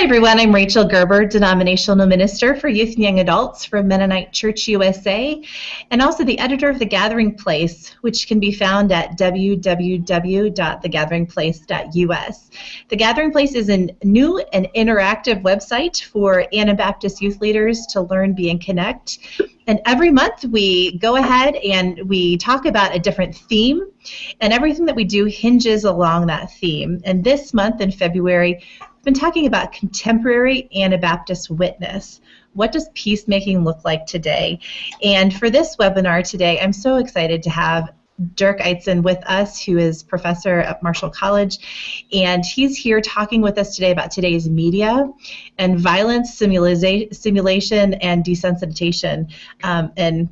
Hi everyone, I'm Rachel Gerber, Denominational Minister for Youth and Young Adults for Mennonite Church USA, and also the editor of The Gathering Place, which can be found at www.thegatheringplace.us. The Gathering Place is a new and interactive website for Anabaptist youth leaders to learn, be, and connect. And every month we go ahead and we talk about a different theme, and everything that we do hinges along that theme. And this month in February, we've been talking about contemporary Anabaptist witness. What does peacemaking look like today? And for this webinar today, I'm so excited to have Dirk Eitzen with us, who is professor at Marshall College, and he's here talking with us today about today's media and violence simulation and desensitization, and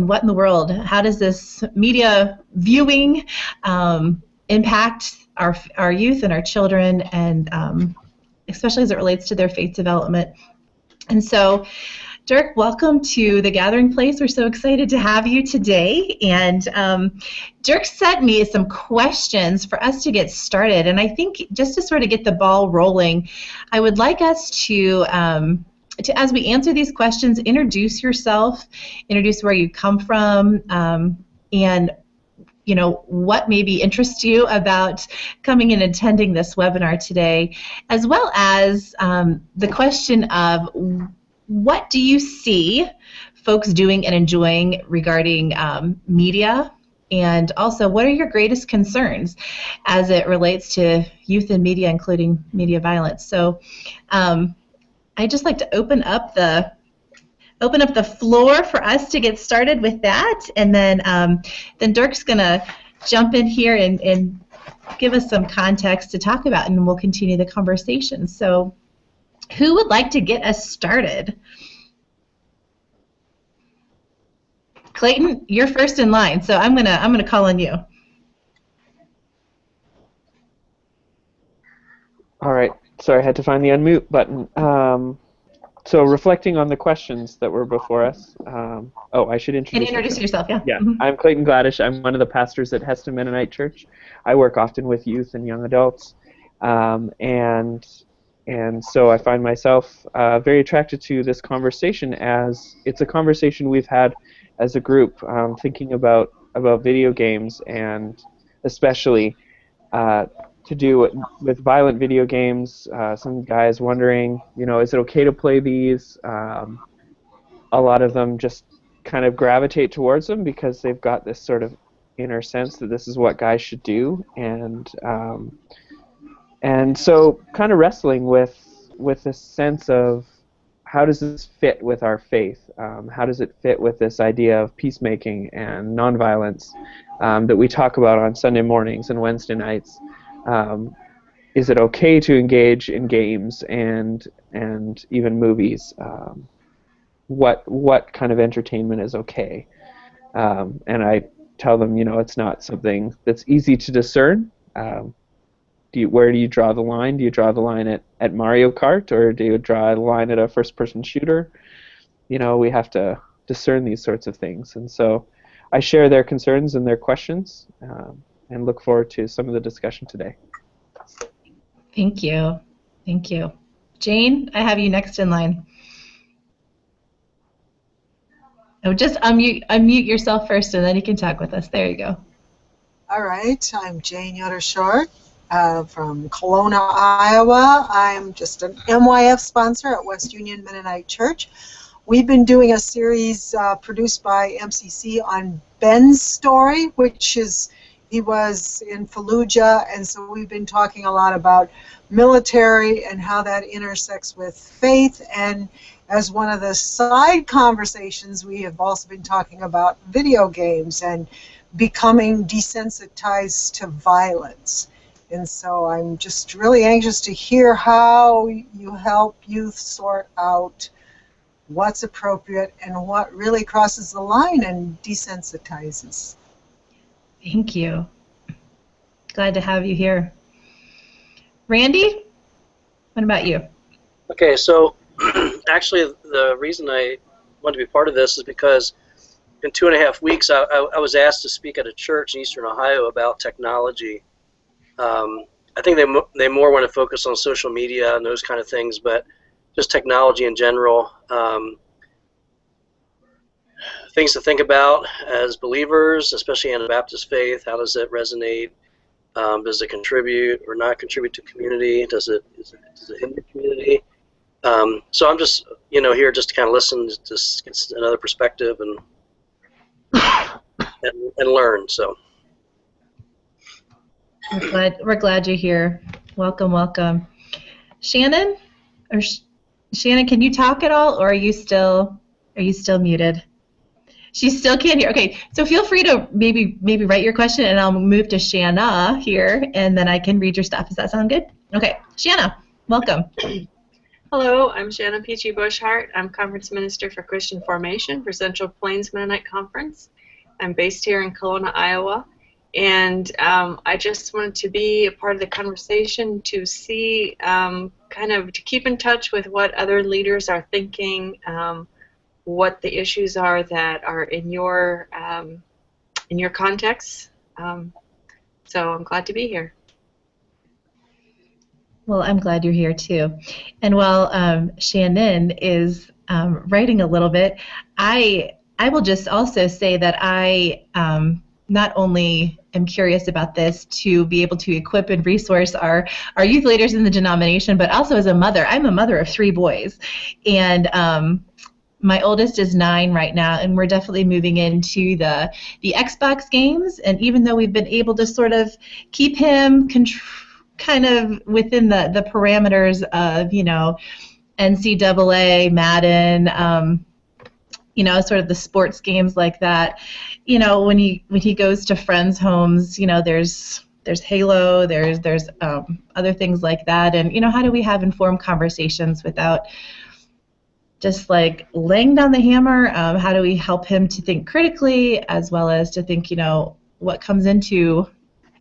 what in the world, how does this media viewing impact our youth and our children, and especially as it relates to their faith development. And so, Dirk, welcome to The Gathering Place. We're so excited to have you today. And Dirk sent me some questions for us to get started. And I think just to sort of get the ball rolling, I would like us to as we answer these questions, introduce yourself, introduce where you come from, and what maybe interests you about coming and attending this webinar today, as well as the question of what do you see folks doing and enjoying regarding media, and also what are your greatest concerns as it relates to youth and media, including media violence. So I'd just like to open up the floor for us to get started with that, and then Dirk's going to jump in here and give us some context to talk about, and we'll continue the conversation. So who would like to get us started? Clayton, you're first in line, so I'm gonna call on you. All right. Sorry, I had to find the unmute button. So reflecting on the questions that were before us, I should introduce yourself, yeah. Yeah, I'm Clayton Gladish. I'm one of the pastors at Heston Mennonite Church. I work often with youth and young adults, and so I find myself very attracted to this conversation, as it's a conversation we've had as a group, thinking about video games, and especially to do with violent video games. Some guys wondering, is it okay to play these? A lot of them just kind of gravitate towards them because they've got this sort of inner sense that this is what guys should do, and so kind of wrestling with this sense of how does this fit with our faith? How does it fit with this idea of peacemaking and nonviolence that we talk about on Sunday mornings and Wednesday nights? Is it okay to engage in games and even movies? What kind of entertainment is okay? And I tell them, it's not something that's easy to discern. Where do you draw the line? Do you draw the line at Mario Kart, or do you draw the line at a first-person shooter? We have to discern these sorts of things. And so I share their concerns and their questions, and look forward to some of the discussion today. Thank you. Thank you. Jane, I have you next in line. Oh, just unmute yourself first, and then you can talk with us. There you go. All right. I'm Jane Yoder-Short from Kelowna, Iowa. I'm just an MYF sponsor at West Union Mennonite Church. We've been doing a series produced by MCC on Ben's story, he was in Fallujah, and so we've been talking a lot about military and how that intersects with faith, and as one of the side conversations, we have also been talking about video games and becoming desensitized to violence. And so I'm just really anxious to hear how you help youth sort out what's appropriate and what really crosses the line and desensitizes. Thank you. Glad to have you here. Randy, what about you? Okay, so actually the reason I wanted to be part of this is because in 2.5 weeks I was asked to speak at a church in Eastern Ohio about technology. I think they more want to focus on social media and those kind of things, but just technology in general. Things to think about as believers, especially Anabaptist faith. How does it resonate? Does it contribute or not contribute to community? Does it hinder community? So I'm just here just to kind of listen, just get another perspective and learn. So we're glad you're here. Welcome, welcome. Shannon, Shannon, can you talk at all, or are you still muted? She still can't hear. Okay, so feel free to maybe write your question, and I'll move to Shanna here, and then I can read your stuff. Does that sound good? Okay, Shanna, welcome. Hello, I'm Shanna P.G. Bushhart. I'm Conference Minister for Christian Formation for Central Plains Mennonite Conference. I'm based here in Kelowna, Iowa, and I just wanted to be a part of the conversation to see, kind of to keep in touch with what other leaders are thinking, what the issues are that are in your context. So I'm glad to be here. Well, I'm glad you're here too. And while Shannon is writing a little bit, I will just also say that I not only am curious about this to be able to equip and resource our youth leaders in the denomination, but also as a mother. I'm a mother of 3 boys, and my oldest is 9 right now, and we're definitely moving into the Xbox games. And even though we've been able to sort of keep him kind of within the parameters of, NCAA, Madden, sort of the sports games like that, when he goes to friends' homes, there's Halo, there's other things like that, and how do we have informed conversations without just like laying down the hammer? How do we help him to think critically, as well as to think, what comes into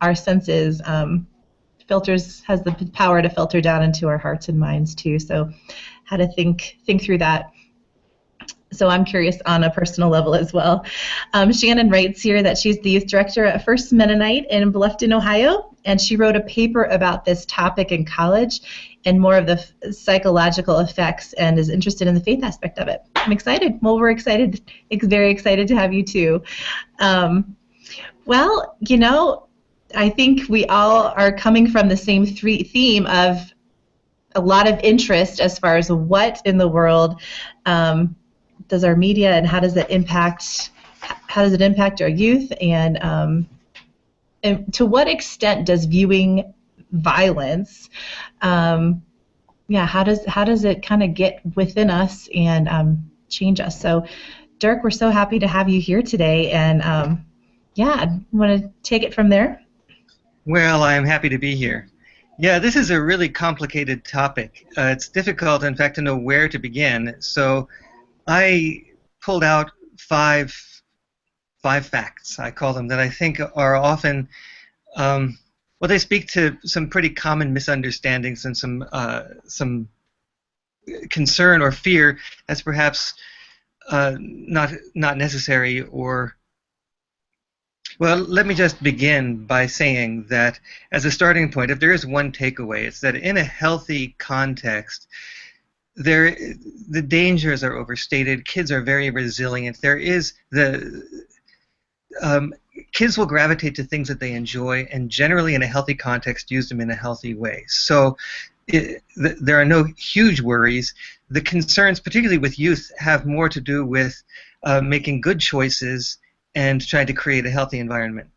our senses has the power to filter down into our hearts and minds too. So how to think through that. So I'm curious on a personal level as well. Shannon writes here that she's the youth director at First Mennonite in Bluffton, Ohio, and she wrote a paper about this topic in college and more of the psychological effects, and is interested in the faith aspect of it. I'm excited. Well, we're excited. Very excited to have you too. Well, I think we all are coming from the same theme of a lot of interest as far as what in the world does our media, and how does it impact our youth, and to what extent does viewing violence, how does it kind of get within us and change us? So, Dirk, we're so happy to have you here today, and want to take it from there? Well, I'm happy to be here. Yeah, this is a really complicated topic. It's difficult, in fact, to know where to begin. So I pulled out five facts, I call them, that I think are often, they speak to some pretty common misunderstandings and some concern or fear that's perhaps not necessary or. Well, let me just begin by saying that as a starting point, if there is one takeaway, it's that in a healthy context, the dangers are overstated. Kids are very resilient. There is kids will gravitate to things that they enjoy, and generally in a healthy context use them in a healthy way. So there are no huge worries. The concerns, particularly with youth, have more to do with making good choices and trying to create a healthy environment.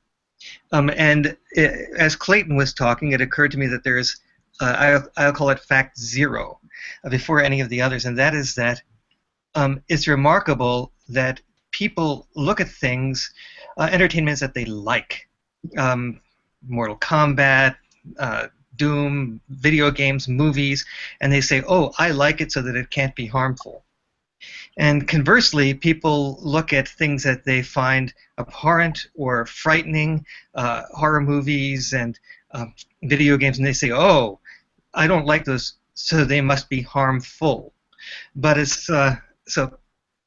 As Clayton was talking, it occurred to me that there's, I'll call it fact 0, before any of the others, and that is that it's remarkable that people look at things, entertainments that they like, Mortal Kombat, Doom, video games, movies, and they say, oh, I like it so that it can't be harmful. And conversely, people look at things that they find abhorrent or frightening, horror movies and video games, and they say, oh, I don't like those, so they must be harmful. But it's so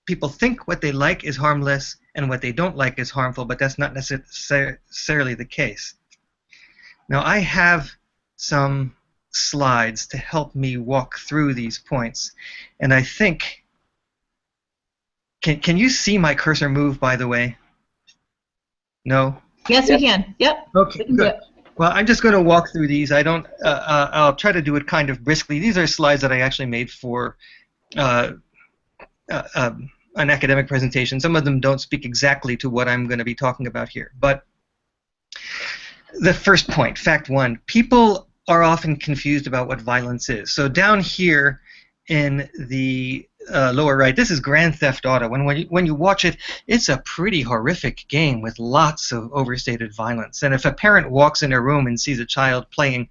people think what they like is harmless and what they don't like is harmful, but that's not necessarily the case. Now, I have some slides to help me walk through these points. And I think, can you see my cursor move, by the way? No? Yes, we can. Yep. Okay, We can do good. it. Well, I'm just going to walk through these. I don't. I'll try to do it kind of briskly. These are slides that I actually made for an academic presentation. Some of them don't speak exactly to what I'm going to be talking about here. But the first point, fact one, people are often confused about what violence is. So down here in the lower right, this is Grand Theft Auto. When you watch it, it's a pretty horrific game with lots of overstated violence. And if a parent walks in a room and sees a child playing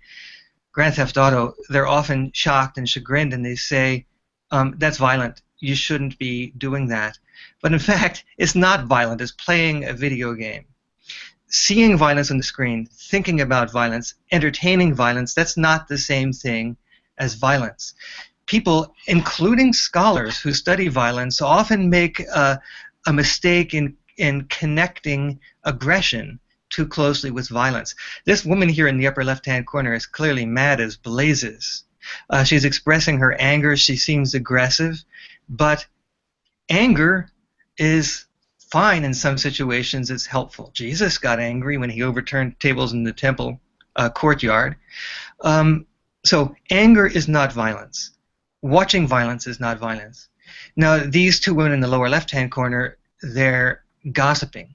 Grand Theft Auto, they're often shocked and chagrined, and they say, that's violent. You shouldn't be doing that. But in fact, it's not violent. It's playing a video game. Seeing violence on the screen, thinking about violence, entertaining violence, that's not the same thing as violence. People, including scholars who study violence, often make a mistake in connecting aggression too closely with violence. This woman here in the upper left-hand corner is clearly mad as blazes. She's expressing her anger. She seems aggressive, but anger is fine in some situations. It's helpful. Jesus got angry when he overturned tables in the temple courtyard. So anger is not violence. Watching violence is not violence. Now, these two women in the lower left-hand corner, they're gossiping.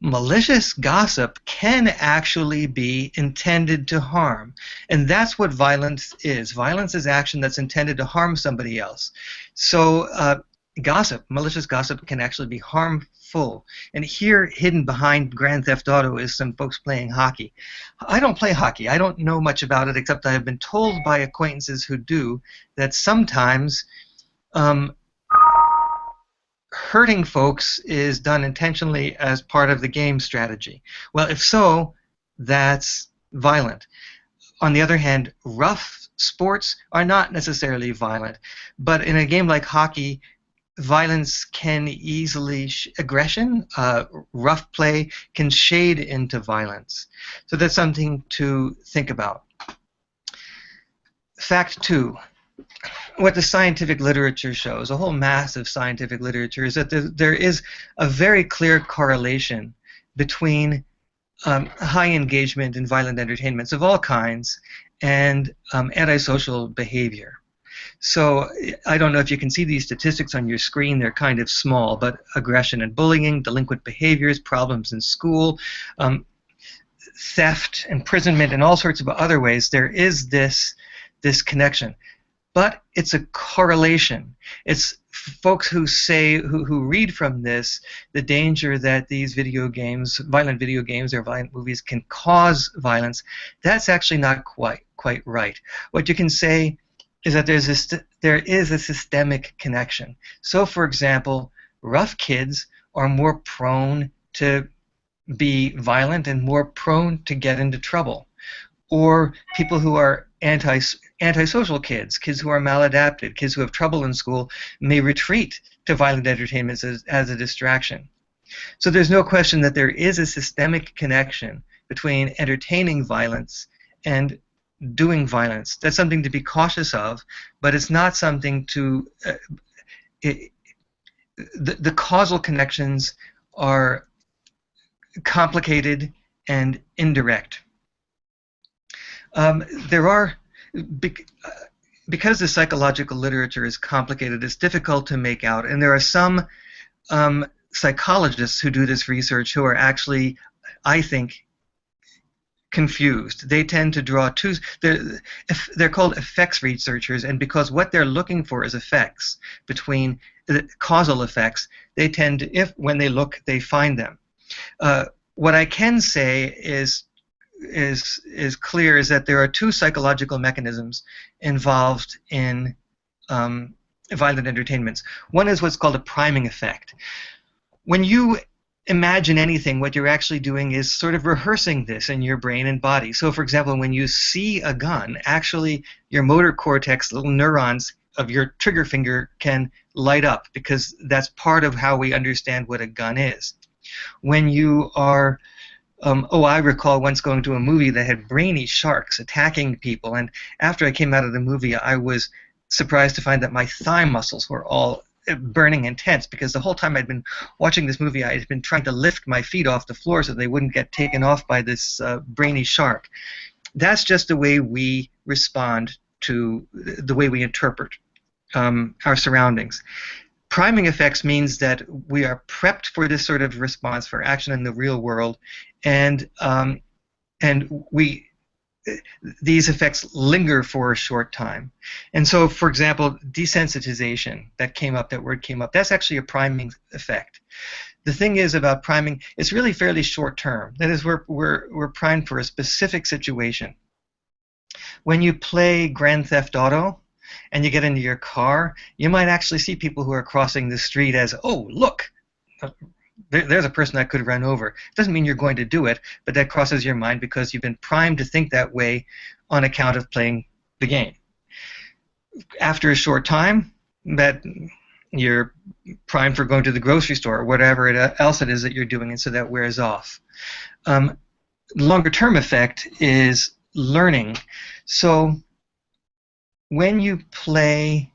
Malicious gossip can actually be intended to harm, and that's what violence is. Violence is action that's intended to harm somebody else. So gossip, malicious gossip, can actually be harmful. And here, hidden behind Grand Theft Auto, is some folks playing hockey. I don't play hockey. I don't know much about it, except I have been told by acquaintances who do that sometimes hurting folks is done intentionally as part of the game strategy. Well, if so, that's violent. On the other hand, rough sports are not necessarily violent, but in a game like hockey, violence can easily, aggression, rough play can shade into violence. So that's something to think about. Fact two, what the scientific literature shows, a whole mass of scientific literature, is that there is a very clear correlation between high engagement in violent entertainments of all kinds and antisocial behavior. So I don't know if you can see these statistics on your screen. They're kind of small, but aggression and bullying, delinquent behaviors, problems in school, theft, imprisonment, and all sorts of other ways, there is this connection. But it's a correlation. It's folks who say, who read from this, the danger that these video games, violent video games or violent movies, can cause violence. That's actually not quite right. What you can say is that there is a systemic connection. So, for example, rough kids are more prone to be violent and more prone to get into trouble. Or people who are antisocial kids who are maladapted, kids who have trouble in school, may retreat to violent entertainments as a distraction. So there's no question that there is a systemic connection between entertaining violence and doing violence. That's something to be cautious of, but it's not something to... the causal connections are complicated and indirect. There are, because the psychological literature is complicated, it's difficult to make out, and there are some psychologists who do this research who are actually, I think, confused. They tend to draw two, they're called effects researchers, and because what they're looking for is effects between causal effects, they tend to, when they look, they find them. What I can say is clear is that there are two psychological mechanisms involved in violent entertainments. One is what's called a priming effect. When you imagine anything, what you're actually doing is sort of rehearsing this in your brain and body. So, for example, when you see a gun, actually your motor cortex, little neurons of your trigger finger, can light up because that's part of how we understand what a gun is. When you are I recall once going to a movie that had brainy sharks attacking people, and after I came out of the movie, I was surprised to find that my thigh muscles were all burning and tense, because the whole time I'd been watching this movie, I had been trying to lift my feet off the floor so they wouldn't get taken off by this brainy shark. That's just the way we respond to the way we interpret our surroundings. Priming effects means that we are prepped for this sort of response for action in the real world, and these effects linger for a short time. And so, for example, desensitization, that word came up, that's actually a priming effect. The thing is about priming, it's really fairly short term. That is, we're primed for a specific situation. When you play Grand Theft Auto, and you get into your car, you might actually see people who are crossing the street as, oh, look, there's a person I could run over. It doesn't mean you're going to do it, but that crosses your mind because you've been primed to think that way on account of playing the game. After a short time, that you're primed for going to the grocery store or whatever else it is that you're doing, and so that wears off. Longer-term effect is learning. So when you play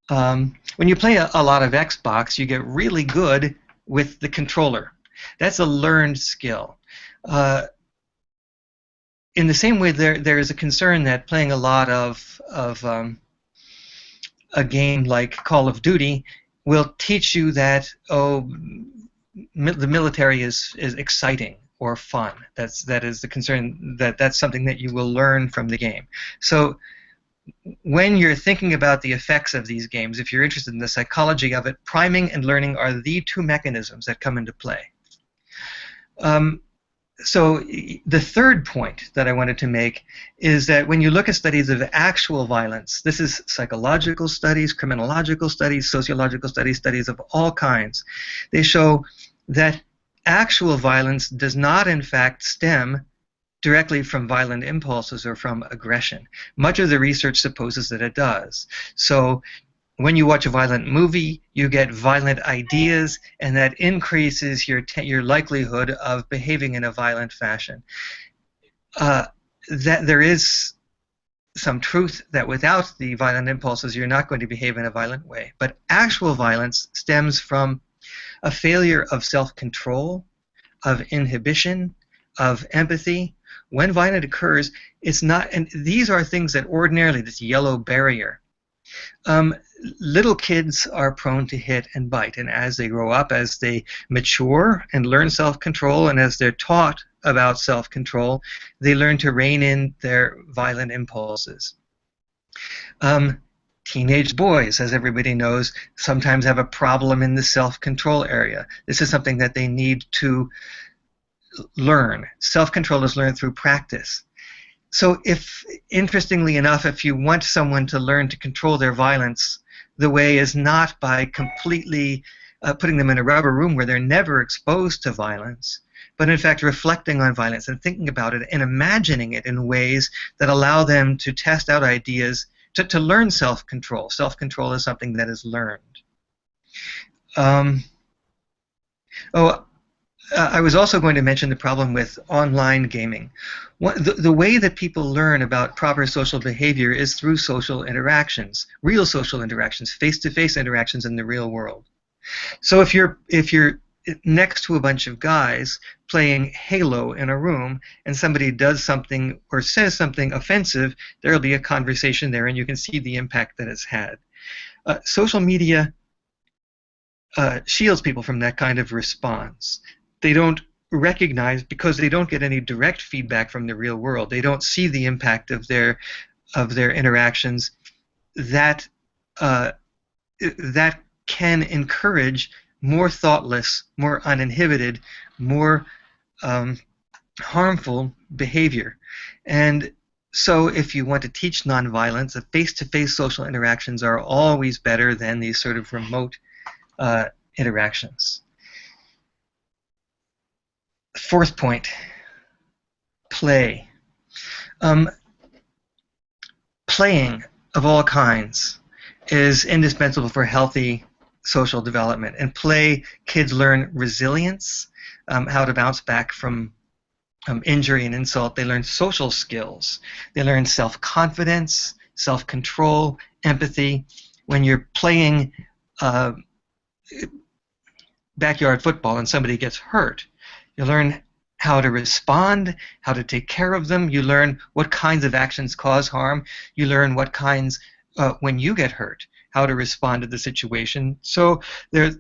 a lot of Xbox, you get really good with the controller. That's a learned skill. In the same way, there is a concern that playing a lot of a game like Call of Duty will teach you that the military is exciting or fun. That is the concern, that's something that you will learn from the game. So when you're thinking about the effects of these games, if you're interested in the psychology of it, priming and learning are the two mechanisms that come into play. So the third point that I wanted to make is that when you look at studies of actual violence, this is psychological studies, criminological studies, sociological studies, studies of all kinds, they show that actual violence does not in fact stem directly from violent impulses or from aggression. Much of the research supposes that it does. So when you watch a violent movie, you get violent ideas, and that increases your likelihood of behaving in a violent fashion. That there is some truth that without the violent impulses, you're not going to behave in a violent way. But actual violence stems from a failure of self-control, of inhibition, of empathy. When violence occurs, it's not, and these are things that ordinarily, this yellow barrier, little kids are prone to hit and bite, and as they grow up, as they mature and learn self-control, and as they're taught about self-control, they learn to rein in their violent impulses. Teenage boys, as everybody knows, sometimes have a problem in the self-control area. This is something that they need to learn. Self-control is learned through practice. So interestingly enough, if you want someone to learn to control their violence, the way is not by completely putting them in a rubber room where they're never exposed to violence, but in fact reflecting on violence and thinking about it and imagining it in ways that allow them to test out ideas, to learn self-control. Self-control is something that is learned. I was also going to mention the problem with online gaming. The way that people learn about proper social behavior is through social interactions, real social interactions, face-to-face interactions in the real world. So if you're next to a bunch of guys playing Halo in a room and somebody does something or says something offensive, there will be a conversation there and you can see the impact that it's had. Social media shields people from that kind of response. They don't recognize, because they don't get any direct feedback from the real world, they don't see the impact of their interactions, that that can encourage more thoughtless, more uninhibited, more harmful behavior. And so if you want to teach nonviolence, the face-to-face social interactions are always better than these sort of remote interactions. Fourth point, play. Playing of all kinds is indispensable for healthy social development. In play, kids learn resilience, how to bounce back from injury and insult. They learn social skills. They learn self-confidence, self-control, empathy. When you're playing backyard football and somebody gets hurt, you learn how to respond, how to take care of them. You learn what kinds of actions cause harm. You learn what kinds, when you get hurt, how to respond to the situation. So there's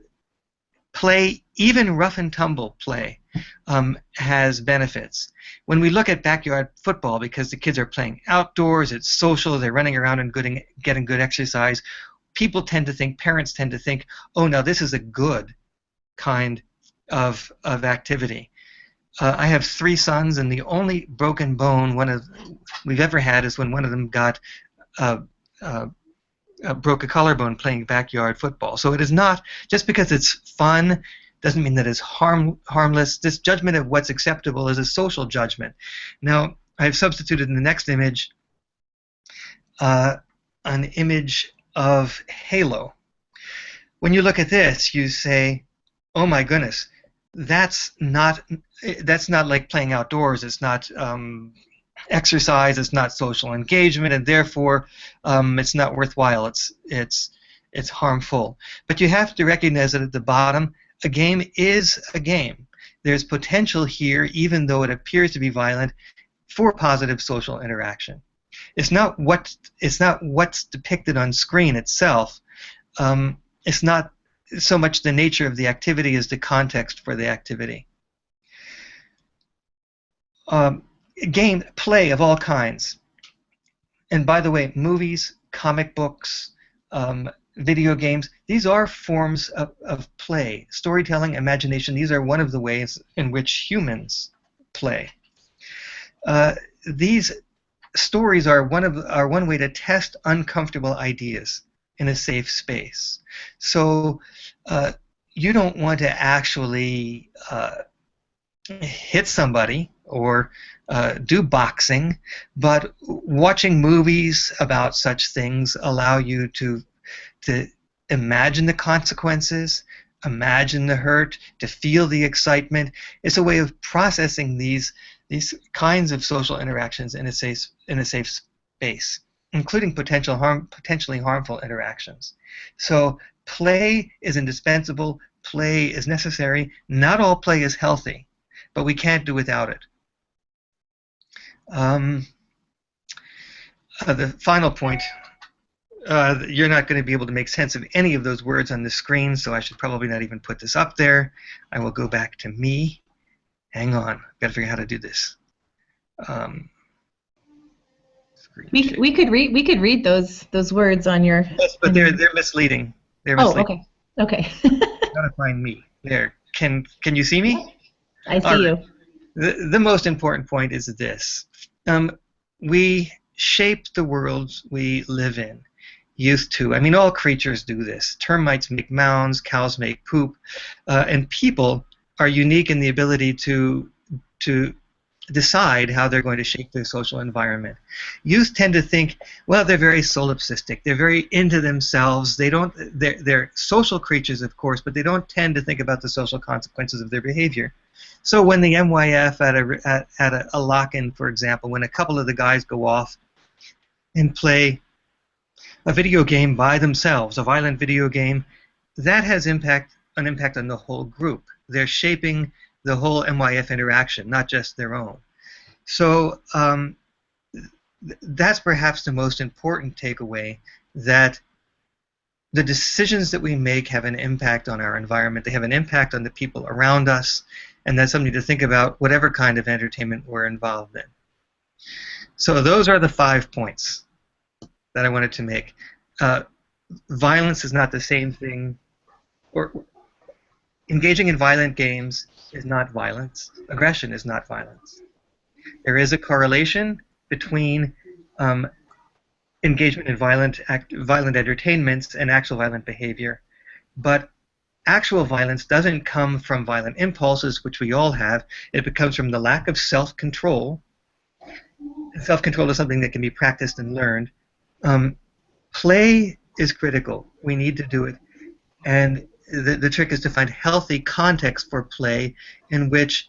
play, even rough and tumble play, has benefits. When we look at backyard football, because the kids are playing outdoors, it's social, they're running around and getting good exercise, people tend to think, parents tend to think, oh, now this is a good kind of activity. I have 3 sons, and the only broken bone we've ever had is when one of them got broke a collarbone playing backyard football. So it is not, just because it's fun doesn't mean that it's harmless. This judgment of what's acceptable is a social judgment. Now, I've substituted in the next image an image of Halo. When you look at this, you say, oh my goodness, that's not like playing outdoors. It's not exercise. It's not social engagement, and therefore it's not worthwhile. It's harmful. But you have to recognize that at the bottom, a game is a game. There's potential here, even though it appears to be violent, for positive social interaction. It's not what's depicted on screen itself. It's not so much the nature of the activity as the context for the activity. Play of all kinds. And by the way, movies, comic books, video games, these are forms of play. Storytelling, imagination, these are one of the ways in which humans play. These stories are one way to test uncomfortable ideas in a safe space. So you don't want to actually hit somebody or do boxing, but watching movies about such things allow you to imagine the consequences, imagine the hurt, to feel the excitement. It's a way of processing these kinds of social interactions in a safe space, including potentially harmful interactions. So play is indispensable. Play is necessary. Not all play is healthy, but we can't do without it. The final point, you're not going to be able to make sense of any of those words on the screen, so I should probably not even put this up there. I will go back to me. Hang on, I've got to figure out how to do this. We could read those words on your. Yes, but they're misleading. They're misleading. Oh, okay. Gotta find me there. Can you see me? I see you. The most important point is this: we shape the worlds we live in. Used to. I mean, all creatures do this. Termites make mounds, cows make poop, and people are unique in the ability to decide how they're going to shape their social environment. Youth tend to think, well, they're very solipsistic. They're very into themselves. They're social creatures, of course, but they don't tend to think about the social consequences of their behavior. So when the MYF at a lock-in, for example, when a couple of the guys go off and play a video game by themselves, a violent video game, that has an impact on the whole group. They're shaping the whole MYF interaction, not just their own. So that's perhaps the most important takeaway, that the decisions that we make have an impact on our environment. They have an impact on the people around us, and that's something to think about whatever kind of entertainment we're involved in. So those are the 5 points that I wanted to make. Violence is not the same thing, or engaging in violent games is not violence. Aggression is not violence. There is a correlation between engagement in violent entertainments and actual violent behavior, but actual violence doesn't come from violent impulses, which we all have. It comes from the lack of self-control. Self-control is something that can be practiced and learned. Play is critical. We need to do it. And the trick is to find healthy context for play in which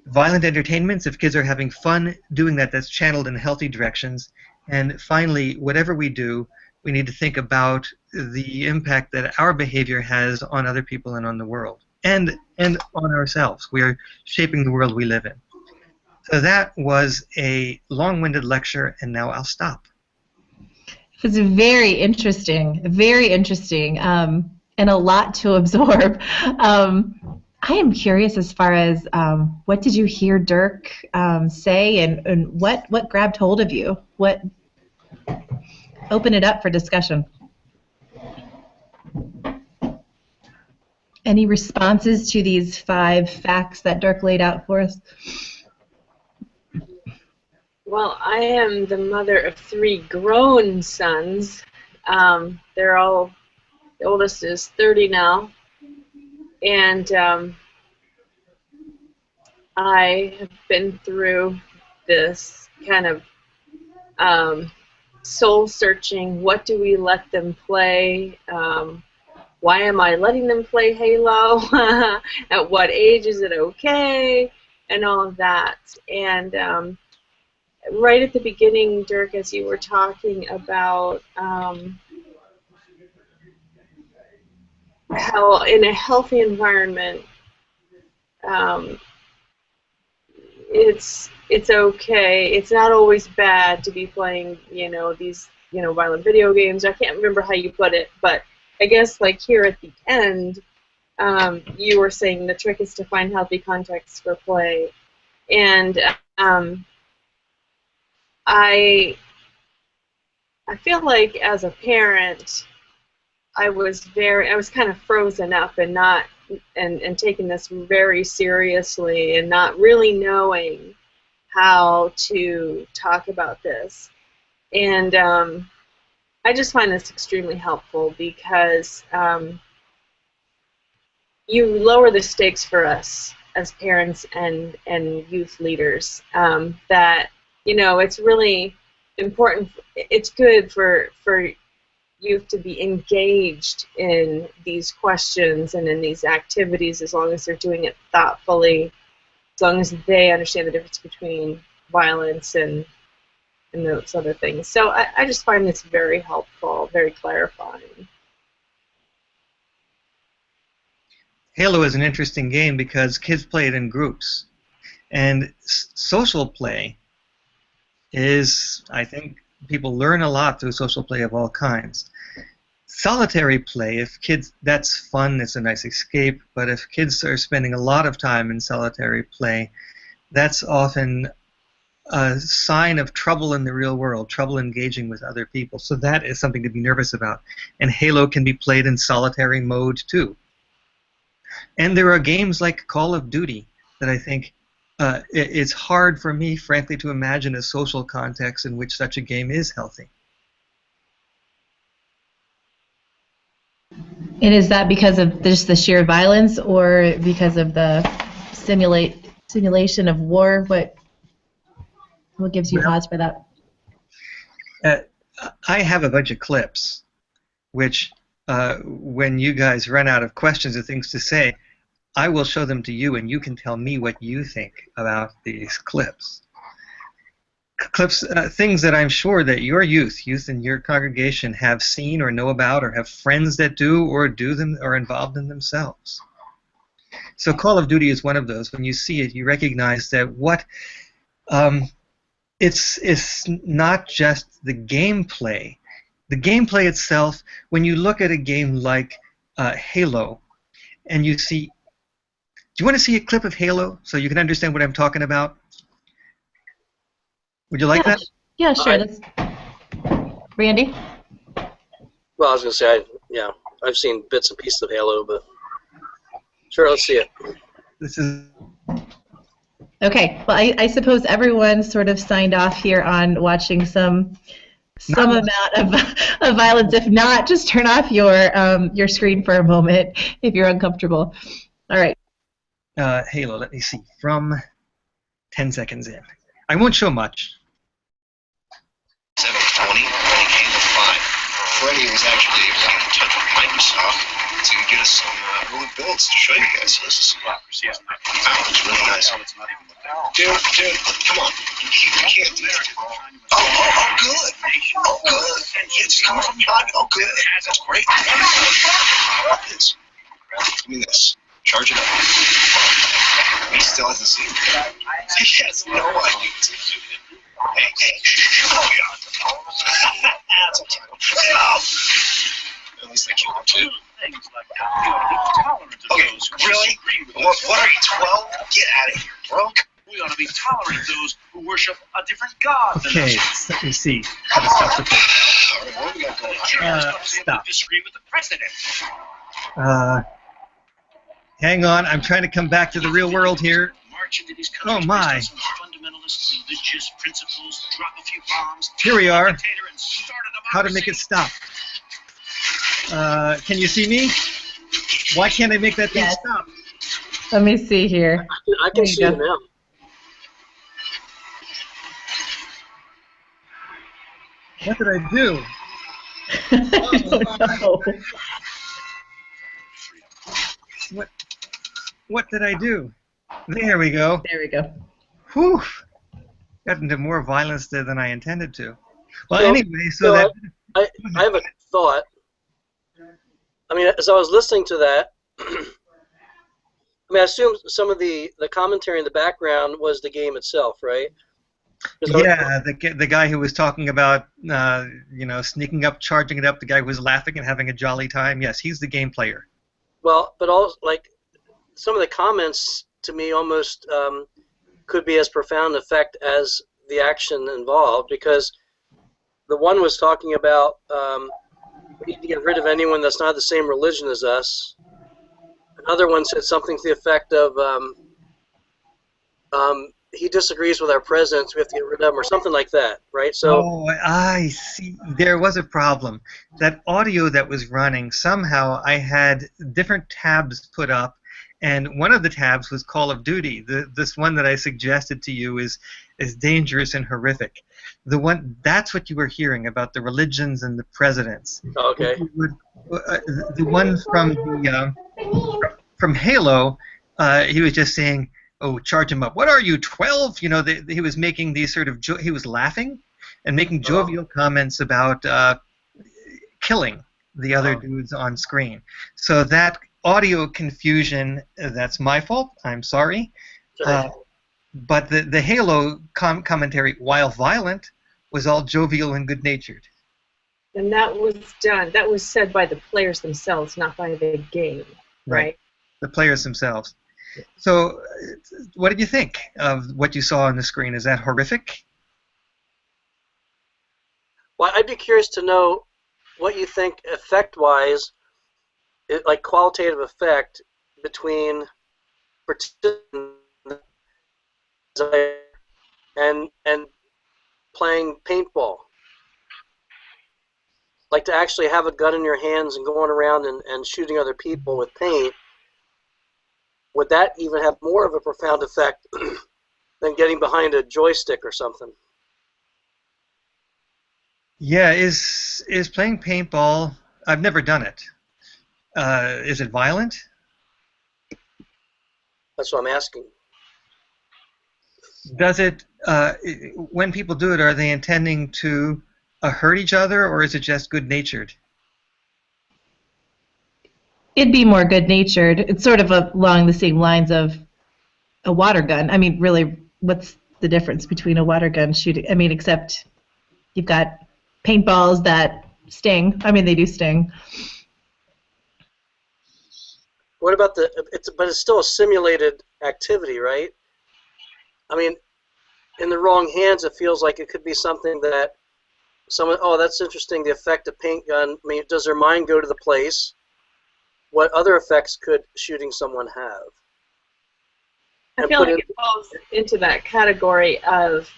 violent entertainments, if kids are having fun doing that, that's channeled in healthy directions. And finally, whatever we do, we need to think about the impact that our behavior has on other people and on the world, and on ourselves. We are shaping the world we live in. So that was a long-winded lecture, and now I'll stop. It's very interesting, and a lot to absorb. I am curious as far as what did you hear Dirk say, and what grabbed hold of you? What open it up for discussion? Any responses to these 5 facts that Dirk laid out for us? Well, I am the mother of 3 grown sons. They're all, the oldest is 30 now, and I have been through this kind of soul-searching. What do we let them play? Why am I letting them play Halo? At what age is it okay? And all of that. And right at the beginning, Dirk, as you were talking about how in a healthy environment, it's okay. It's not always bad to be playing, these, violent video games. I can't remember how you put it, but I guess like here at the end, you were saying the trick is to find healthy context for play, and I feel like as a parent, I was kind of frozen up and not and taking this very seriously and not really knowing how to talk about this. And I just find this extremely helpful because you lower the stakes for us as parents and youth leaders. That it's really important. It's good for youth to be engaged in these questions and in these activities as long as they're doing it thoughtfully, as long as they understand the difference between violence and those other things. So I just find this very helpful, very clarifying. Halo is an interesting game because kids play it in groups. And social play is, I think, people learn a lot through social play of all kinds. Solitary play, if kids, that's fun, it's a nice escape, but if kids are spending a lot of time in solitary play, that's often a sign of trouble in the real world, trouble engaging with other people. So that is something to be nervous about. And Halo can be played in solitary mode too. And there are games like Call of Duty that I think it's hard for me, frankly, to imagine a social context in which such a game is healthy. And is that because of just the sheer violence, or because of the simulation of war? What gives you pause for that? I have a bunch of clips, which when you guys run out of questions or things to say, I will show them to you, and you can tell me what you think about these clips. Things that I'm sure that your youth in your congregation have seen or know about, or have friends that do, or do them, or involved in themselves. So Call of Duty is one of those. When you see it, you recognize that it's not just the gameplay. The gameplay itself, when you look at a game like Halo, and you see. Do you want to see a clip of Halo so you can understand what I'm talking about? Would you like that? Yeah, sure. Randy? Well, I was going to say, I've seen bits and pieces of Halo, but sure, let's see it. This is. Okay. Well, I suppose everyone sort of signed off here on watching some amount of violence. If not, just turn off your screen for a moment if you're uncomfortable. All right. Halo, let me see. From 10 seconds in. I won't show much. 720, Halo 5. Bernie was actually able to get in touch with Microsoft to get us some early builds to show you guys. So this is democracy. It's really nice. Dude, come on. You can't do that. Oh, good. Oh, good. It's coming from behind. Oh, good. That's great. This. Give me this. Charge it up. He still hasn't seen it. He has no idea. Hey. Oh, yeah. That's Untitled. At least they kill him, too. Okay, really? What are you, 12? Get out of here, bro. We ought to be tolerant of those who worship a different god than Okay, us. let me see how to stop the tape. All right, what do we got going on? Stop. Disagree with the president. Hang on, I'm trying to come back to the real world here. March into these Oh, countries my. based on some fundamentalist religious principles, drop a few bombs, Here we are. dictator, and start a How to make it democracy. stop. Can you see me? Why can't I make that thing Yes. stop? Let me see here. I There can you see go. it now. What did I do? I don't know. What did I do? There we go. There we go. Whew. Got into more violence there than I intended to. Well, So- anyway, so that... I have a thought. I mean, as I was listening to that, I mean, I assume some of the commentary in the background was the game itself, right? Yeah, the guy who was talking about, sneaking up, charging it up, the guy who was laughing and having a jolly time, yes, he's the game player. Well, but also, like, some of the comments to me almost could be as profound an effect as the action involved, because the one was talking about we need to get rid of anyone that's not the same religion as us. Another one said something to the effect of he disagrees with our president, so we have to get rid of him, or something like that, right? So. Oh, I see. There was a problem. That audio that was running, somehow I had different tabs put up, and one of the tabs was Call of Duty. This one that I suggested to you is dangerous and horrific. That's what you were hearing about the religions and the presidents. Okay. The one from Halo, he was just saying, "Oh, charge him up! What are you, 12?" You know, he was making these sort of he was laughing and making jovial comments about killing the other dudes on screen. So that audio confusion, that's my fault. I'm sorry. But the Halo commentary, while violent, was all jovial and good-natured. And that was said by the players themselves, not by the game, right? The players themselves. So, what did you think of what you saw on the screen? Is that horrific? Well, I'd be curious to know what you think effect-wise, like qualitative effect between participants and playing paintball. Like to actually have a gun in your hands and going around and shooting other people with paint. Would that even have more of a profound effect than getting behind a joystick or something? Yeah, is playing paintball, I've never done it. Is it violent? That's what I'm asking. Does it, when people do it, are they intending to hurt each other, or is it just good-natured? It'd be more good-natured. It's sort of along the same lines of a water gun. I mean, really, what's the difference between a water gun shooting? I mean, except you've got paintballs that sting. I mean, they do sting. What about but it's still a simulated activity, right? I mean, in the wrong hands, it feels like it could be something that someone, oh, that's interesting, the effect of paint gun. I mean, does their mind go to the place? What other effects could shooting someone have? I feel like it falls into that category of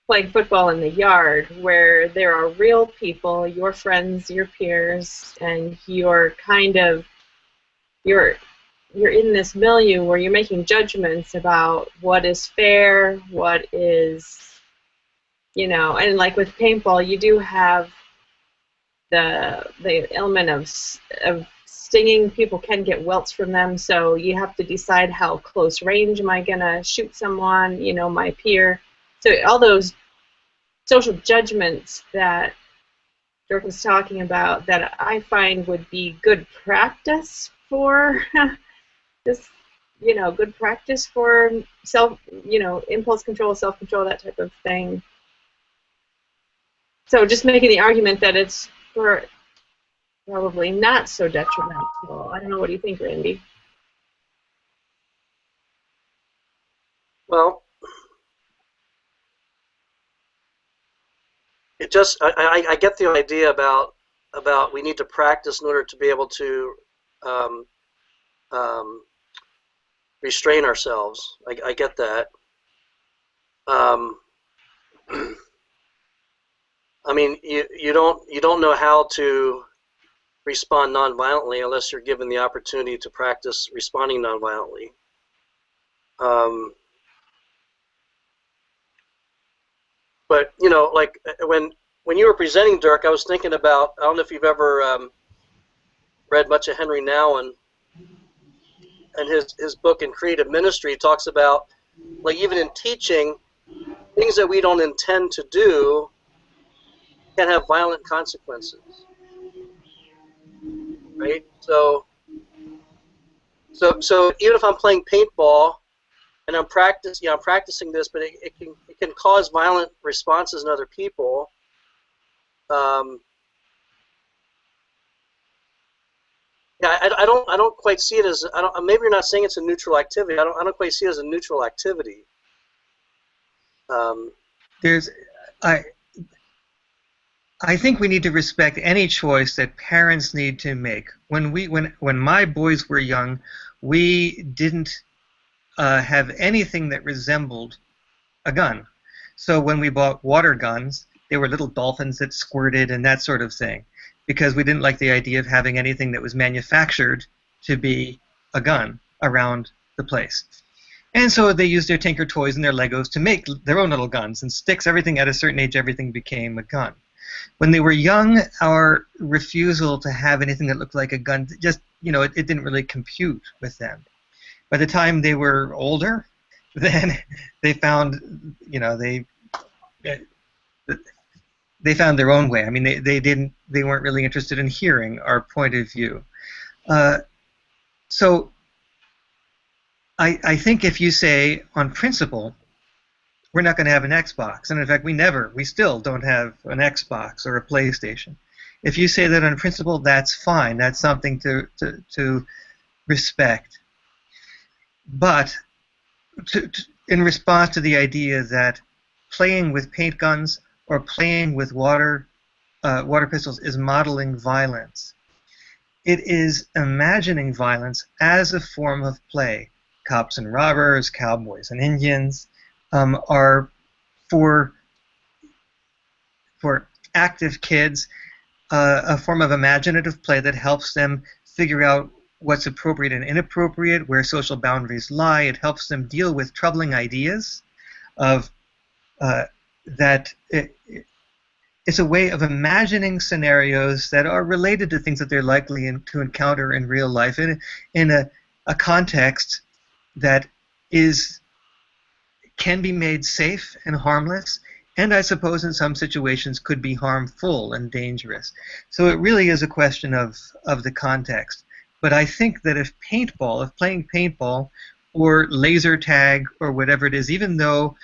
playing football in the yard, where there are real people, your friends, your peers, and you're in this milieu where you're making judgments about what is fair, what is, and like with paintball, you do have the element of stinging. People can get welts from them, so you have to decide how close range am I going to shoot someone, you know, my peer. So all those social judgments that Dirk was talking about that I find would be good practice for this, you know, good practice for self, you know, impulse control, self-control, that type of thing. So just making the argument that it's for probably not so detrimental. I don't know, what do you think, Randy? Well, it just I get the idea about we need to practice in order to be able to restrain ourselves. I get that. I mean, you don't know how to respond nonviolently unless you're given the opportunity to practice responding nonviolently. But you know, like when you were presenting, Dirk, I was thinking about, I don't know if you've ever read much of Henry Nouwen, and his book in Creative Ministry talks about, like, even in teaching, things that we don't intend to do can have violent consequences, right? So even if I'm playing paintball and I'm practicing this, but it can cause violent responses in other people. Yeah, I don't quite see it as, maybe you're not saying it's a neutral activity. I don't quite see it as a neutral activity. I think we need to respect any choice that parents need to make. When my boys were young, we didn't have anything that resembled a gun. So when we bought water guns, they were little dolphins that squirted and that sort of thing, because we didn't like the idea of having anything that was manufactured to be a gun around the place. And so they used their Tinker toys and their Legos to make their own little guns and sticks. Everything at a certain age, everything became a gun. When they were young, our refusal to have anything that looked like a gun, just, you know, it didn't really compute with them. By the time they were older, then they found, you know, they found their own way. I mean, they weren't really interested in hearing our point of view. So I think if you say, on principle, we're not going to have an Xbox, and in fact we still don't have an Xbox or a PlayStation. If you say that on principle, that's fine. That's something to respect. But in response to the idea that playing with paint guns or playing with water pistols is modeling violence, it is imagining violence as a form of play. Cops and robbers, cowboys and Indians, are for active kids a form of imaginative play that helps them figure out what's appropriate and inappropriate, where social boundaries lie. It helps them deal with troubling ideas of that. It's a way of imagining scenarios that are related to things that they're likely to encounter in real life in a context that can be made safe and harmless, and I suppose in some situations could be harmful and dangerous. So it really is a question of the context. But I think that if playing paintball or laser tag or whatever it is, even though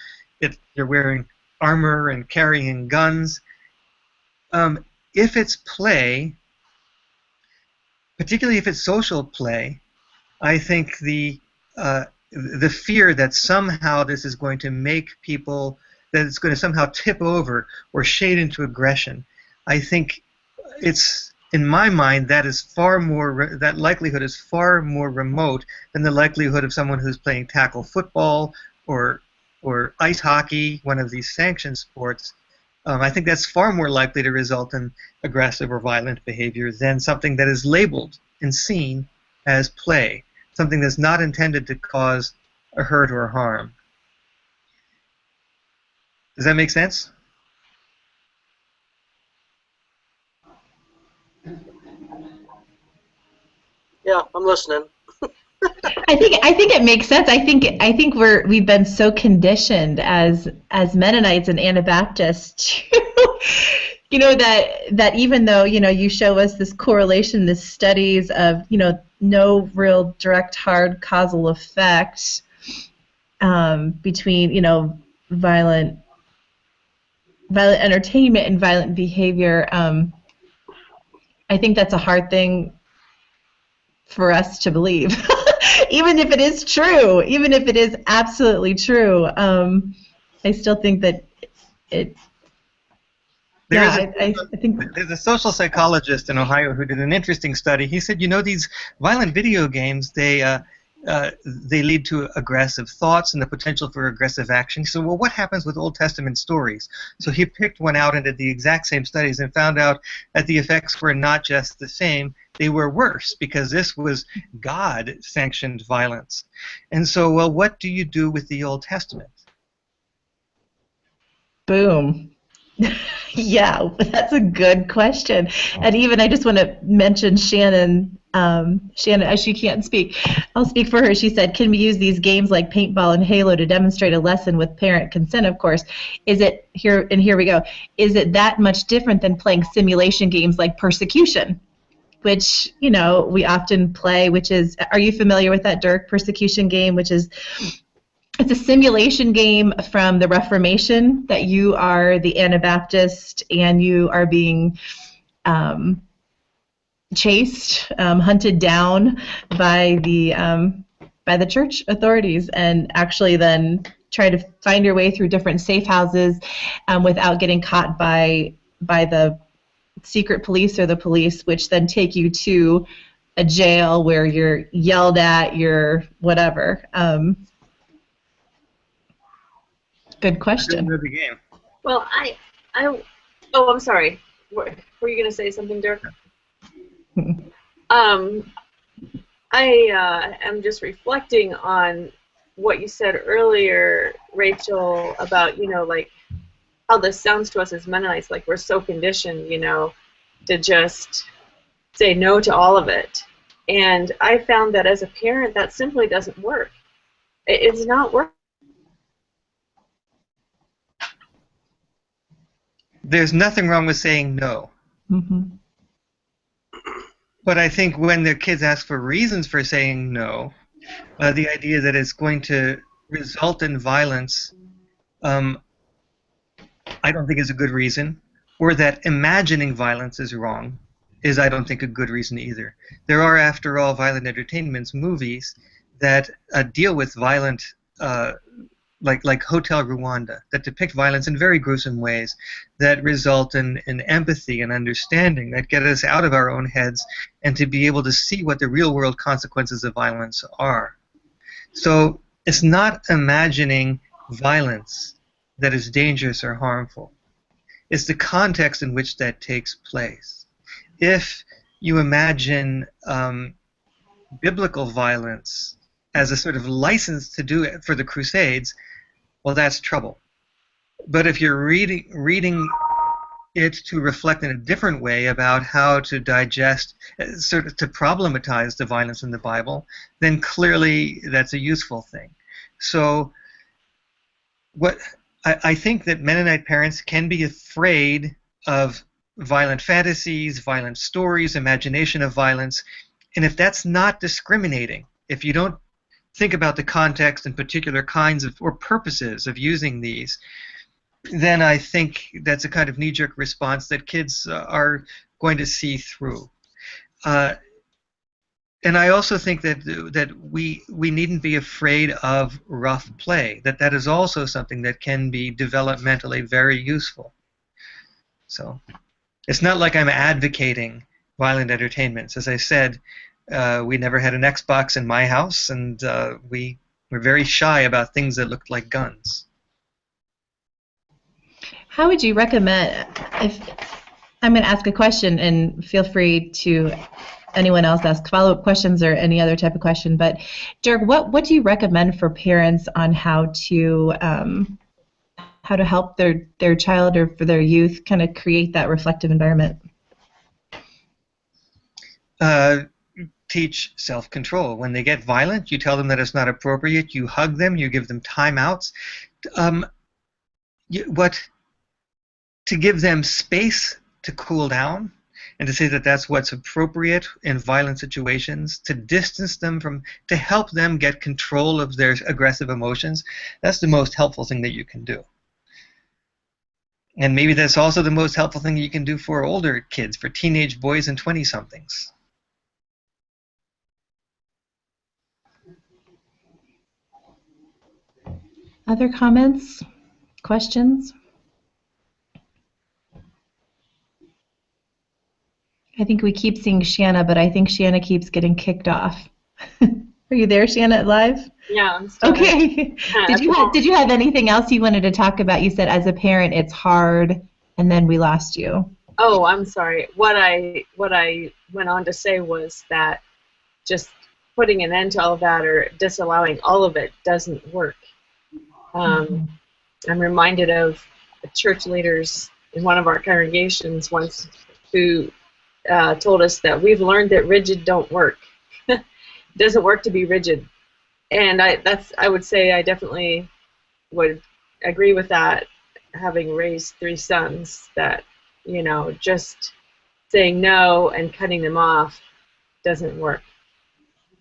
you're wearing armor and carrying guns, if it's play, particularly if it's social play, I think the fear that somehow this is going to make people, that it's going to somehow tip over or shade into aggression, I think in my mind, that likelihood is far more remote than the likelihood of someone who's playing tackle football or ice hockey, one of these sanctioned sports. I think that's far more likely to result in aggressive or violent behavior than something that is labeled and seen as play, something that's not intended to cause a hurt or harm. Does that make sense? Yeah, I'm listening. I think it makes sense. I think we've been so conditioned as Mennonites and Anabaptists to, that even though you show us this correlation, this studies of no real direct hard causal effect between violent entertainment and violent behavior. I think that's a hard thing for us to believe, even if it is true, even if it is absolutely true. I still think that it. I think there's a social psychologist in Ohio who did an interesting study. He said, these violent video games, they lead to aggressive thoughts and the potential for aggressive action. So, well, what happens with Old Testament stories? So he picked one out and did the exact same studies and found out that the effects were not just the same, they were worse, because this was God-sanctioned violence. And so, well, what do you do with the Old Testament? Boom. Yeah, that's a good question. And even I just want to mention Shannon, as she can't speak, I'll speak for her. She said, can we use these games like paintball and Halo to demonstrate a lesson with parent consent, of course? Is it, here we go, is it that much different than playing simulation games like Persecution, which, we often play, which is, are you familiar with that, Dirk, Persecution game, which is, it's a simulation game from the Reformation that you are the Anabaptist and you are being chased, hunted down by the church authorities, and actually then try to find your way through different safe houses without getting caught by the secret police or the police, which then take you to a jail where you're yelled at, you're whatever. Good question. The game. Well, I'm sorry. Were you going to say something, Dirk? I am just reflecting on what you said earlier, Rachel, about, like how this sounds to us as Mennonites, like we're so conditioned, to just say no to all of it. And I found that as a parent, that simply doesn't work. It's not working. There's nothing wrong with saying no. Mm-hmm. But I think when the kids ask for reasons for saying no, the idea that it's going to result in violence, I don't think is a good reason, or that imagining violence is wrong is, I don't think, a good reason either. There are, after all, violent entertainments, movies that deal with violent, like Hotel Rwanda, that depict violence in very gruesome ways, that result in empathy and understanding, that get us out of our own heads and to be able to see what the real-world consequences of violence are. So it's not imagining violence that is dangerous or harmful. It's the context in which that takes place. If you imagine biblical violence as a sort of license to do it for the Crusades, well, that's trouble. But if you're reading it to reflect in a different way about how to digest, sort of to problematize the violence in the Bible, then clearly that's a useful thing. So what I think that Mennonite parents can be afraid of violent fantasies, violent stories, imagination of violence, and if that's not discriminating, if you don't think about the context and particular kinds of or purposes of using these, then I think that's a kind of knee-jerk response that kids are going to see through. And I also think that we needn't be afraid of rough play. That is also something that can be developmentally very useful. So it's not like I'm advocating violent entertainments. As I said, we never had an Xbox in my house, and we were very shy about things that looked like guns. How would you recommend, if I'm going to ask a question, and feel free to anyone else ask follow-up questions or any other type of question, but Dirk, what do you recommend for parents on how to help their child or for their youth kind of create that reflective environment? teach self-control. When they get violent, you tell them that it's not appropriate. You hug them. You give them timeouts. To give them space to cool down, and to say that that's what's appropriate in violent situations, to distance them from, to help them get control of their aggressive emotions. That's the most helpful thing that you can do. And maybe that's also the most helpful thing you can do for older kids, for teenage boys and 20-somethings. Other comments? Questions? I think we keep seeing Shanna, but I think Shanna keeps getting kicked off. Are you there, Shanna, live? Yeah, I'm still okay. Did you have anything else you wanted to talk about? You said as a parent it's hard, and then we lost you. Oh, I'm sorry. What I went on to say was that just putting an end to all of that or disallowing all of it doesn't work. I'm reminded of church leaders in one of our congregations once who told us that we've learned that rigid don't work. It doesn't work to be rigid. And I would say I definitely would agree with that, having raised 3 sons, that, you know, just saying no and cutting them off doesn't work.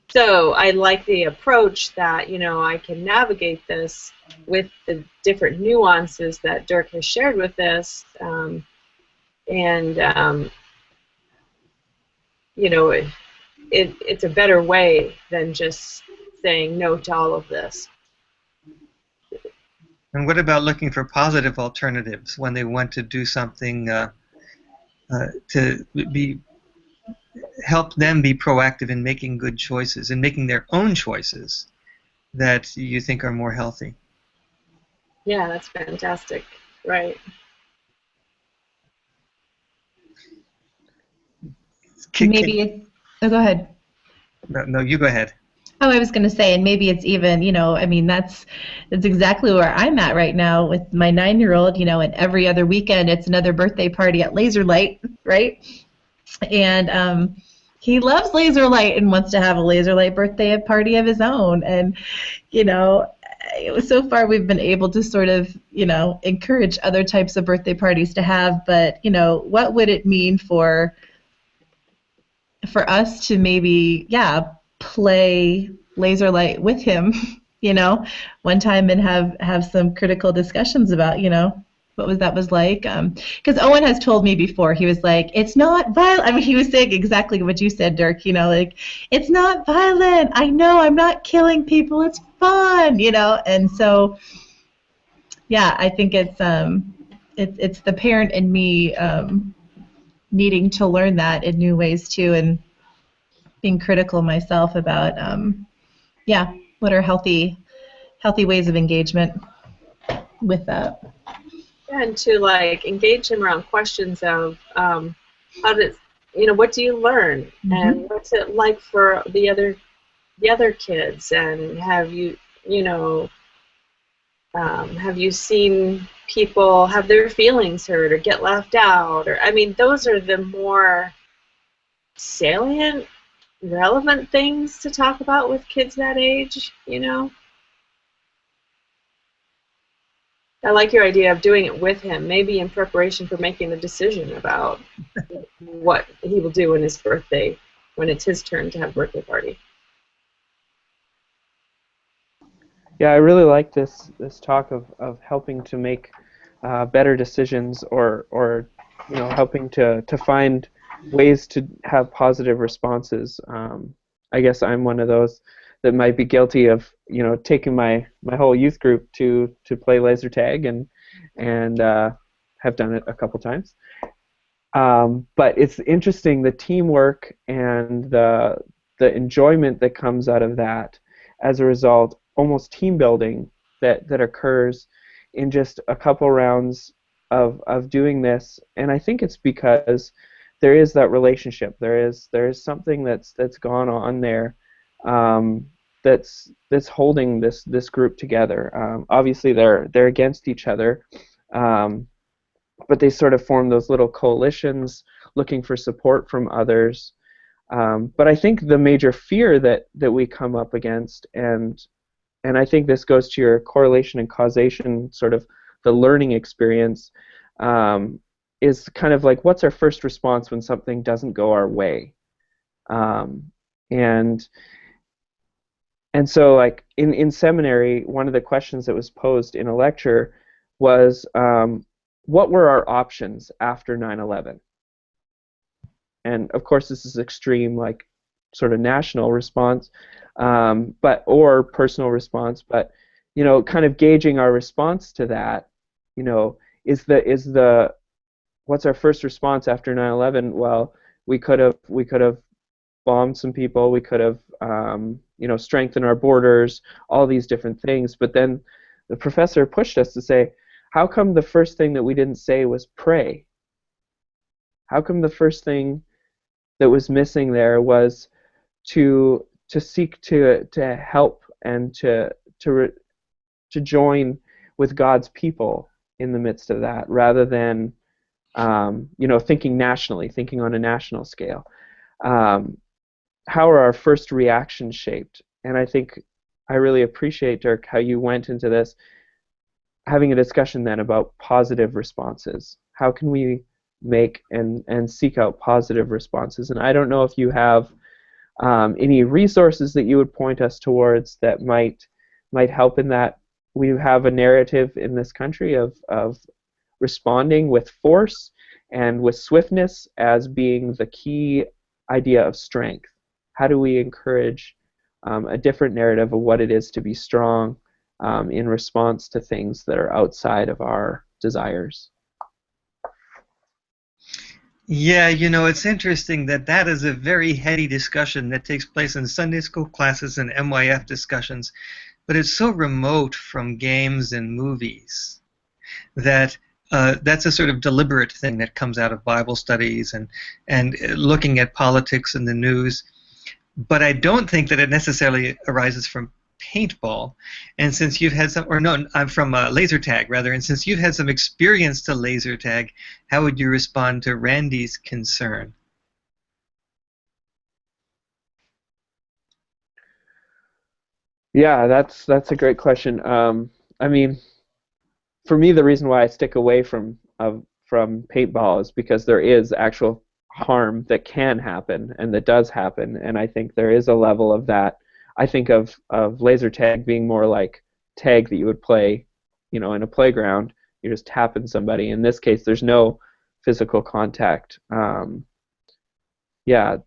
So I like the approach that, you know, I can navigate this with the different nuances that Dirk has shared with us, you know, it's a better way than just saying no to all of this. And what about looking for positive alternatives when they want to do something to help them be proactive in making good choices and making their own choices that you think are more healthy? Yeah, that's fantastic. Right. Maybe it's... Oh, go ahead. No, you go ahead. Oh, I was going to say, and maybe it's even, you know, I mean, that's exactly where I'm at right now with my 9-year-old, you know, and every other weekend it's another birthday party at Laser Light, right? And he loves Laser Light and wants to have a Laser Light birthday party of his own. And, you know, so far we've been able to sort of, you know, encourage other types of birthday parties to have, but, you know, what would it mean for us to maybe, play Laser Light with him, you know, one time and have some critical discussions about, you know, what that was like. Because Owen has told me before, he was like, it's not violent. I mean, he was saying exactly what you said, Dirk, you know, like, it's not violent. I know I'm not killing people. It's fun, you know. And so, yeah, I think it's the parent in me needing to learn that in new ways too, and being critical myself about what are healthy ways of engagement with that. And to like engage him around questions of how does, you know, what do you learn, and what's it like for the other kids, and have you seen people have their feelings hurt or get left out, or I mean, those are the more salient, relevant things to talk about with kids that age, you know. I like your idea of doing it with him, maybe in preparation for making a decision about what he will do on his birthday, when it's his turn to have a birthday party. Yeah, I really like this talk of helping to make better decisions, or you know, helping to find ways to have positive responses. I guess I'm one of those that might be guilty of, you know, taking my whole youth group to play laser tag, and have done it a couple times. But it's interesting, the teamwork and the enjoyment that comes out of that as a result, almost team building that occurs in just a couple rounds of doing this. And I think it's because there is that relationship. There is something that's gone on there that's holding this group together. Obviously, they're against each other, but they sort of form those little coalitions, looking for support from others. But I think the major fear that we come up against, and I think this goes to your correlation and causation, sort of the learning experience, is kind of like, what's our first response when something doesn't go our way? And so, like, in seminary, one of the questions that was posed in a lecture was, what were our options after 9/11? And of course, this is extreme, like, sort of national response, or personal response. But, you know, kind of gauging our response to that, you know, is the what's our first response after 9/11? Well, we could have bombed some people. We could have, you know, strengthened our borders. All these different things. But then the professor pushed us to say, how come the first thing that we didn't say was pray? How come the first thing that was missing there was to seek to help and to join with God's people in the midst of that, rather than you know, thinking nationally, thinking on a national scale? How are our first reactions shaped? And I think I really appreciate, Dirk, how you went into this, having a discussion then about positive responses. How can we make and seek out positive responses? And I don't know if you have any resources that you would point us towards that might help in that. We have a narrative in this country of responding with force and with swiftness as being the key idea of strength. How do we encourage a different narrative of what it is to be strong in response to things that are outside of our desires? Yeah, you know, it's interesting that is a very heady discussion that takes place in Sunday school classes and MYF discussions, but it's so remote from games and movies that that's a sort of deliberate thing that comes out of Bible studies and looking at politics and the news. But I don't think that it necessarily arises from paintball. And since you've had some, or no, I'm from laser tag rather, and since you've had some experience to laser tag, how would you respond to Randy's concern? Yeah, that's a great question. I mean, for me, the reason why I stick away from paintball is because there is actual harm that can happen and that does happen, and I think there is a level of that. I think of laser tag being more like tag that you would play, you know, in a playground. You're just tapping somebody. In this case, there's no physical contact. Yeah,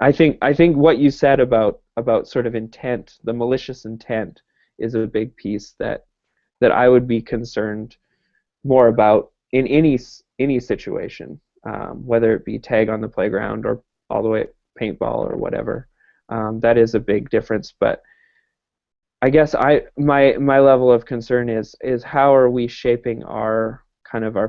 I think what you said about sort of intent, the malicious intent, is a big piece that I would be concerned more about in any situation, whether it be tag on the playground or all the way paintball or whatever. That is a big difference. But I guess my level of concern is how are we shaping our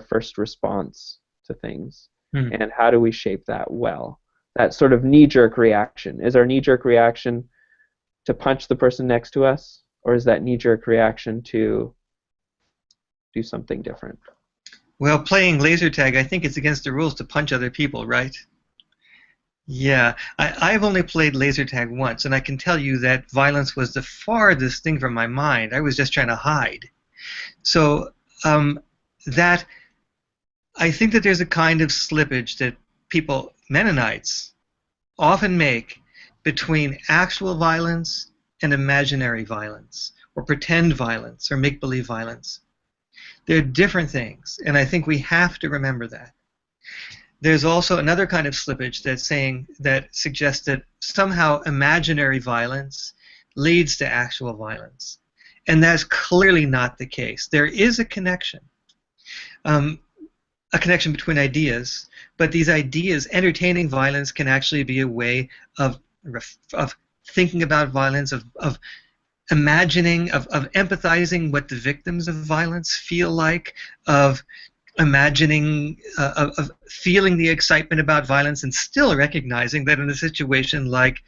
first response to things, and how do we shape that well? That sort of knee-jerk reaction. Is our knee-jerk reaction to punch the person next to us, or is that knee-jerk reaction to do something different? Well, playing laser tag, I think it's against the rules to punch other people, right? Yeah, I've only played laser tag once, and I can tell you that violence was the farthest thing from my mind. I was just trying to hide. So that I think that there's a kind of slippage that people, Mennonites, often make between actual violence and imaginary violence, or pretend violence, or make-believe violence. They're different things, and I think we have to remember that. There's also another kind of slippage that suggests that somehow imaginary violence leads to actual violence, and that's clearly not the case. There is a connection between ideas, but these ideas, entertaining violence, can actually be a way of thinking about violence, of imagining, of empathizing what the victims of violence feel like, of imagining, of feeling the excitement about violence, and still recognizing that in a situation like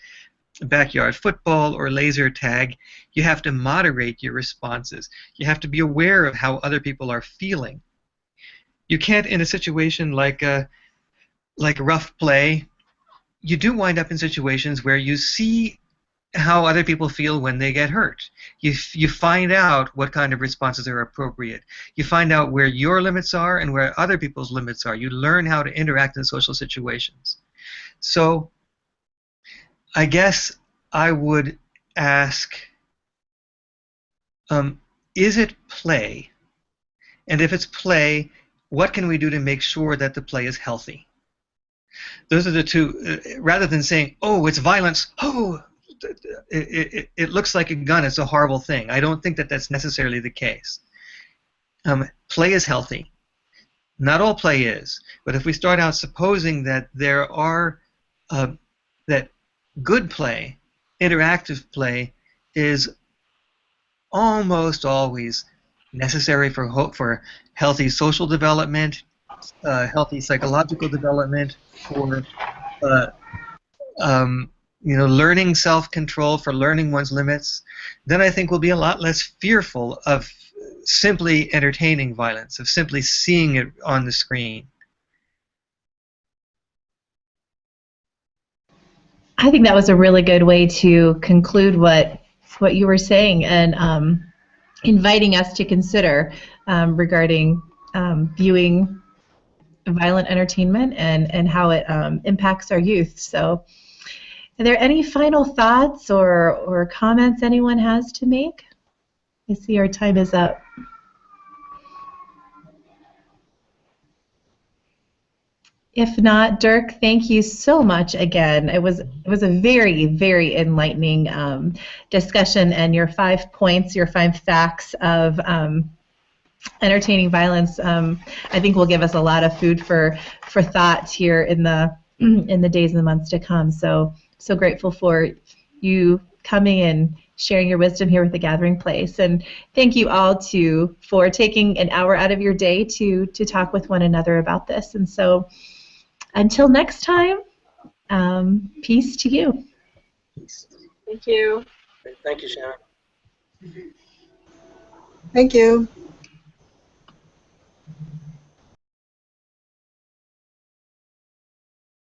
backyard football or laser tag, you have to moderate your responses. You have to be aware of how other people are feeling. You can't, in a situation like rough play, you do wind up in situations where you see how other people feel when they get hurt. You find out what kind of responses are appropriate. You find out where your limits are and where other people's limits are. You learn how to interact in social situations. So I guess I would ask, is it play? And if it's play, what can we do to make sure that the play is healthy? Those are the two, rather than saying, oh, it's violence, oh, it looks like a gun, it's a horrible thing. I don't think that that's necessarily the case. Play is healthy. Not all play is, but if we start out supposing that there are, that good play, interactive play, is almost always necessary for healthy social development, healthy psychological development, for learning self-control, for learning one's limits, then I think we'll be a lot less fearful of simply entertaining violence, of simply seeing it on the screen. I think that was a really good way to conclude what you were saying, and inviting us to consider regarding viewing violent entertainment and how it impacts our youth. So, are there any final thoughts or comments anyone has to make? I see our time is up. If not, Dirk, thank you so much again. It was a very, very enlightening discussion, and your 5 points, your 5 facts of entertaining violence, I think will give us a lot of food for thought here in the days and the months to come. So grateful for you coming and sharing your wisdom here with the Gathering Place, and thank you all for taking an hour out of your day to talk with one another about this. And so, until next time, peace to you. Thank you. Thank you, Shannon. Thank you.